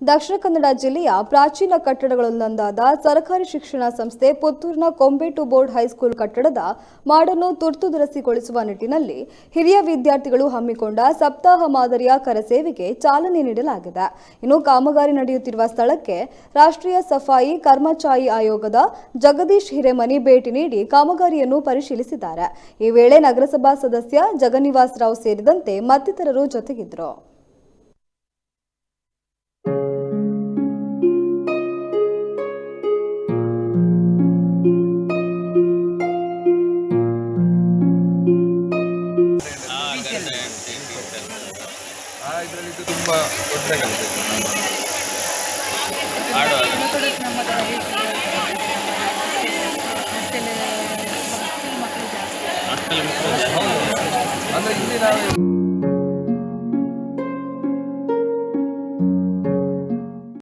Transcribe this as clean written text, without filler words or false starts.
ದಕ್ಷಿಣ ಕನ್ನಡ ಜಿಲ್ಲೆಯ ಪ್ರಾಚೀನ ಕಟ್ಟಡಗಳಲ್ಲೊಂದಾದ ಸರ್ಕಾರಿ ಶಿಕ್ಷಣ ಸಂಸ್ಥೆ ಪುತ್ತೂರಿನ ಕೊಂಬೇಟು ಬೋರ್ಡ್ ಹೈಸ್ಕೂಲ್ ಕಟ್ಟಡದ ಮಾಡನ್ನು ತುರ್ತು ದುರಸ್ತಿಗೊಳಿಸುವ ನಿಟ್ಟಿನಲ್ಲಿ ಹಿರಿಯ ವಿದ್ಯಾರ್ಥಿಗಳು ಹಮ್ಮಿಕೊಂಡ ಸಪ್ತಾಹ ಮಾದರಿಯ ಕರಸೇವೆಗೆ ಚಾಲನೆ ನೀಡಲಾಗಿದೆ. ಇನ್ನು ಕಾಮಗಾರಿ ನಡೆಯುತ್ತಿರುವ ಸ್ಥಳಕ್ಕೆ ರಾಷ್ಟ್ರೀಯ ಸಫಾಯಿ ಕರ್ಮಚಾರಿ ಆಯೋಗದ ಜಗದೀಶ್ ಹಿರೇಮನಿ ಭೇಟಿ ನೀಡಿ ಕಾಮಗಾರಿಯನ್ನು ಪರಿಶೀಲಿಸಿದ್ದಾರೆ. ಈ ವೇಳೆ ನಗರಸಭಾ ಸದಸ್ಯ ಜಗನ್ನಿವಾಸ್ ರಾವ್ ಸೇರಿದಂತೆ ಮತ್ತಿತರರು ಜೊತೆಗಿದ್ದರು. ಇದರಲ್ಲಿ ತುಂಬ ದೊಡ್ಡ ಕೆಲಸ ಅಂದರೆ ಇಲ್ಲಿ ನಾವು